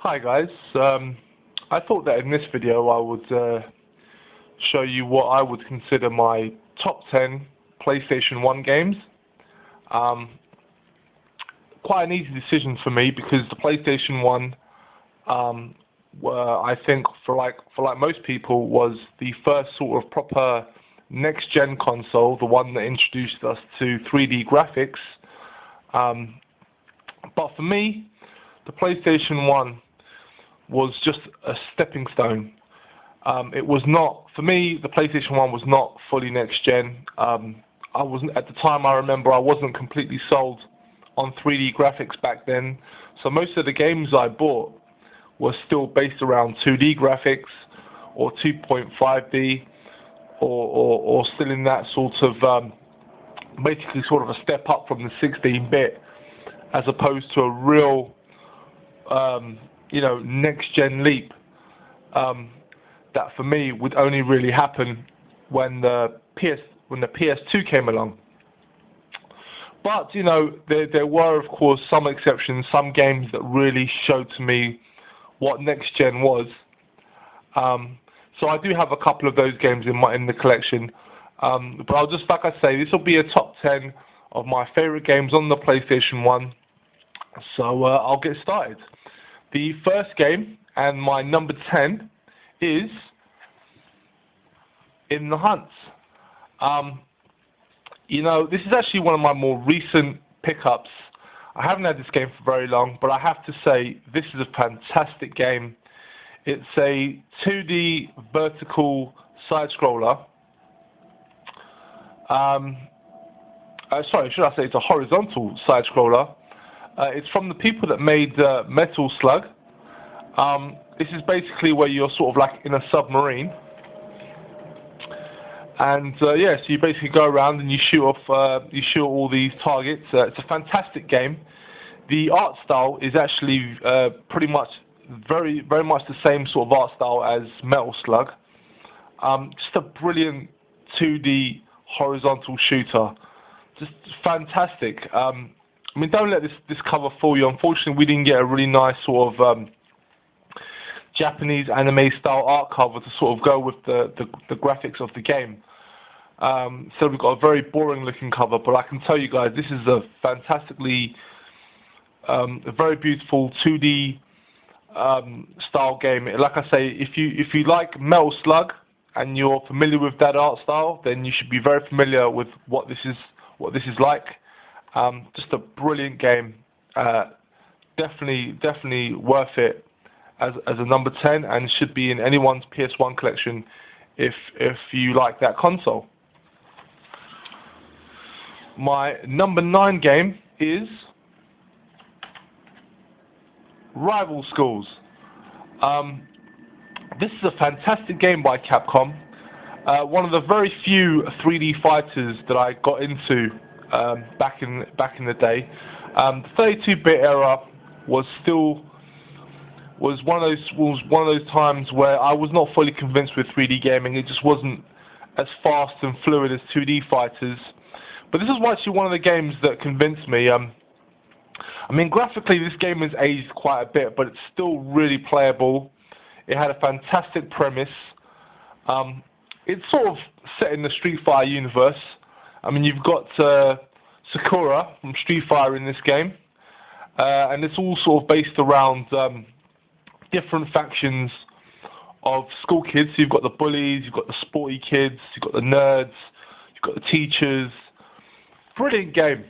Hi guys, I thought that in this video I would show you what I would consider my top 10 PlayStation 1 games. Quite an easy decision for me because the PlayStation 1, I think for most people, was the first sort of proper next-gen console, the one that introduced us to 3D graphics. But for me, the PlayStation 1 was just a stepping stone. It was not, for me, the PlayStation 1 was not fully next gen. I wasn't, at the time I remember, I wasn't completely sold on 3D graphics back then. So most of the games I bought were still based around 2D graphics or 2.5D or still in that sort of, basically sort of a step up from the 16-bit as opposed to a real next-gen leap that for me would only really happen when the PS2 came along. But there were of course some exceptions, some games that really showed to me what next-gen was. So I do have a couple of those games in the collection. But I'll just, like I say, this will be a top 10 of my favorite games on the PlayStation 1. So I'll get started. The first game, and my number 10, is In the Hunt. This is actually one of my more recent pickups. I haven't had this game for very long, but I have to say, this is a fantastic game. It's a 2D vertical side-scroller. Sorry, should I say it's a horizontal side-scroller. It's from the people that made Metal Slug. This is basically where you're sort of like in a submarine. And so you basically go around and you shoot all these targets. It's a fantastic game. The art style is actually pretty much very much the same sort of art style as Metal Slug. Just a brilliant 2D horizontal shooter. Just fantastic. I mean, don't let this cover fool you. Unfortunately, we didn't get a really nice sort of Japanese anime style art cover to sort of go with the graphics of the game. So we've got a very boring looking cover, but I can tell you guys, this is a fantastically, a very beautiful 2D style game. Like I say, if you like Metal Slug and you're familiar with that art style, then you should be very familiar with what this is like. Just a brilliant game. Definitely worth it as a number 10, and should be in anyone's PS1 collection if you like that console. My number 9 game is Rival Schools. This is a fantastic game by Capcom. One of the very few 3D fighters that I got into back in the day. The 32-bit era was one of those times where I was not fully convinced with 3D gaming. It just wasn't as fast and fluid as 2D fighters. But this is actually one of the games that convinced me. I mean, graphically, this game has aged quite a bit, but it's still really playable. It had a fantastic premise. It's sort of set in the Street Fighter universe. I mean, you've got Sakura from Street Fighter in this game, and it's all sort of based around different factions of school kids. So you've got the bullies, you've got the sporty kids, you've got the nerds, you've got the teachers. Brilliant game.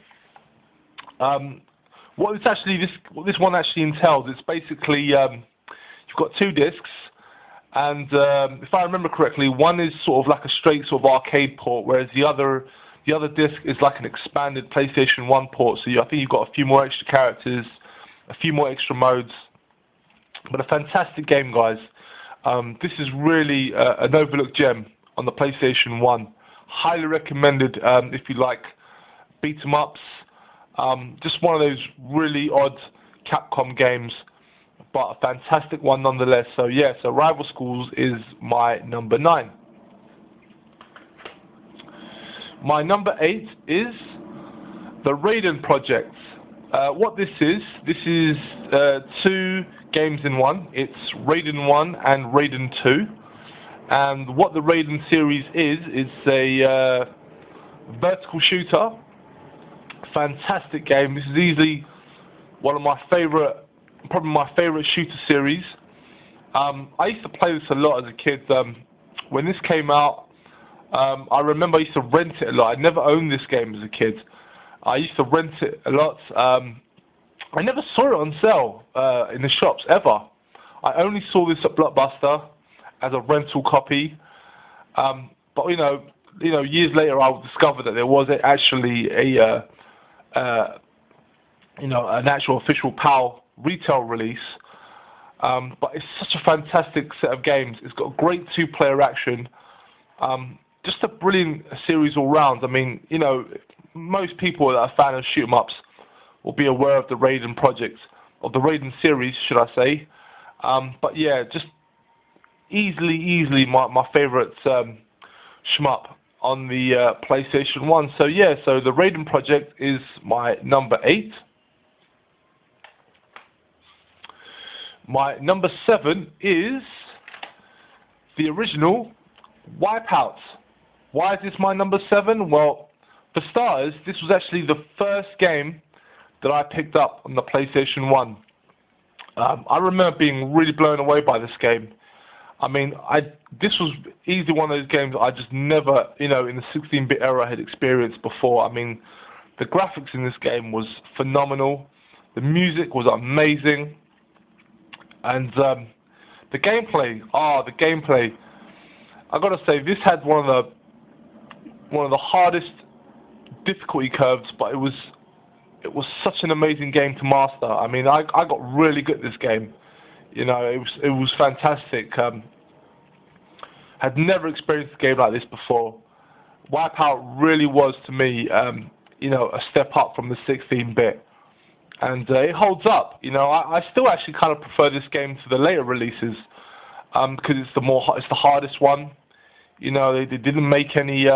What this one actually entails, it's basically you've got 2 discs, and if I remember correctly, one is sort of like a straight sort of arcade port, whereas the other disc is like an expanded PlayStation 1 port. So I think you've got a few more extra characters, a few more extra modes. But a fantastic game, guys. This is really an overlooked gem on the PlayStation 1. Highly recommended if you like beat 'em ups. Just one of those really odd Capcom games, but a fantastic one nonetheless. So so Rival Schools is my number 9. My number 8 is the Raiden Project. What this is 2 games in one. It's Raiden 1 and Raiden 2. And what the Raiden series is a vertical shooter. Fantastic game. This is easily one of my favorite, probably my favorite shooter series. I used to play this a lot as a kid. When this came out, I remember I used to rent it a lot. I never owned this game as a kid. I used to rent it a lot. I never saw it on sale in the shops ever. I only saw this at Blockbuster as a rental copy. But you know, years later, I discovered that there was actually an actual official PAL retail release. But it's such a fantastic set of games. It's got great two-player action. Just a brilliant series all round. I mean, you know, most people that are fan of shoot 'em ups will be aware of the Raiden project, of the Raiden series, should I say. But yeah, just easily my favourite shmup on the PlayStation 1. So yeah, so the Raiden project is my number 8. My number 7 is the original Wipeout. Why is this my number 7? Well, for starters, this was actually the first game that I picked up on the PlayStation 1. I remember being really blown away by this game. I mean, this was easily one of those games that I just never, in the 16-bit era had experienced before. I mean, the graphics in this game was phenomenal. The music was amazing. And the gameplay, I gotta say, this had one of the hardest difficulty curves, but it was such an amazing game to master. I mean, I got really good at this game. You know, it was fantastic. Had never experienced a game like this before. Wipeout really was to me, a step up from the 16-bit. And it holds up. You know, I still actually kind of prefer this game to the later releases because it's the hardest one. You know, they didn't make any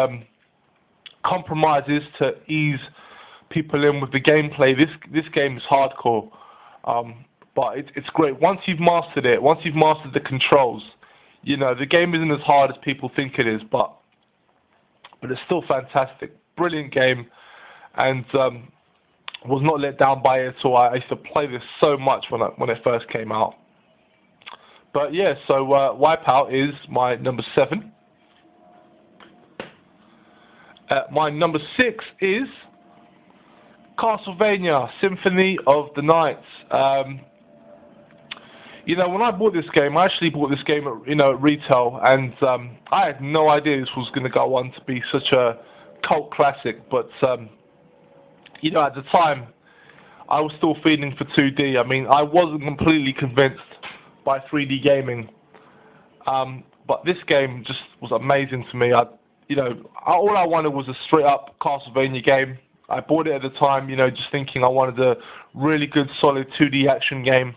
compromises to ease people in with the gameplay. This game is hardcore, but it's great. Once you've mastered it, once you've mastered the controls, you know, the game isn't as hard as people think it is, but it's still fantastic. Brilliant game, and was not let down by it at all. I used to play this so much when it first came out. But yeah, so Wipeout is my number 7. My number 6 is Castlevania Symphony of the Night. You know, when I bought this game, I actually bought this game at retail, and I had no idea this was going to go on to be such a cult classic. But you know, at the time, I was still feeling for 2D. I mean, I wasn't completely convinced by 3D gaming, but this game just was amazing to me. All I wanted was a straight-up Castlevania game. I bought it at the time, just thinking I wanted a really good, solid 2D action game.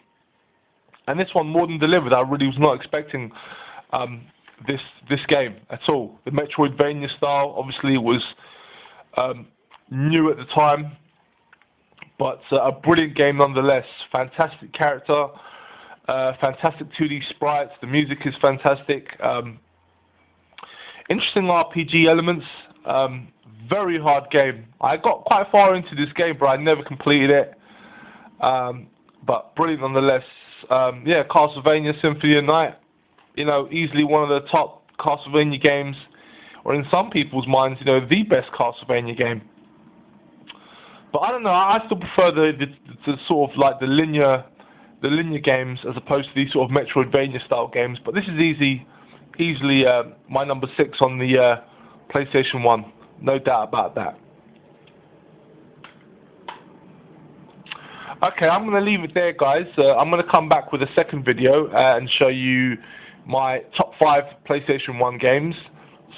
And this one more than delivered. I really was not expecting this game at all. The Metroidvania style, obviously, was new at the time, but a brilliant game nonetheless. Fantastic character, fantastic 2D sprites. The music is fantastic. Interesting RPG elements. Very hard game. I got quite far into this game, but I never completed it. But brilliant nonetheless. Yeah, Castlevania Symphony of the Night. Easily one of the top Castlevania games, or in some people's minds, the best Castlevania game. But I don't know. I still prefer the sort of like the linear games as opposed to these sort of Metroidvania style games. But this is easily my number 6 on the PlayStation 1. No doubt about that. Okay, I'm going to leave it there, guys. I'm going to come back with a second video and show you my top 5 PlayStation 1 games.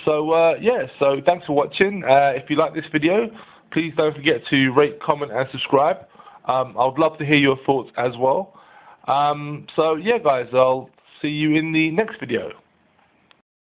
So, yeah, so thanks for watching. If you like this video, please don't forget to rate, comment, and subscribe. I would love to hear your thoughts as well. So, yeah, guys, I'll see you in the next video.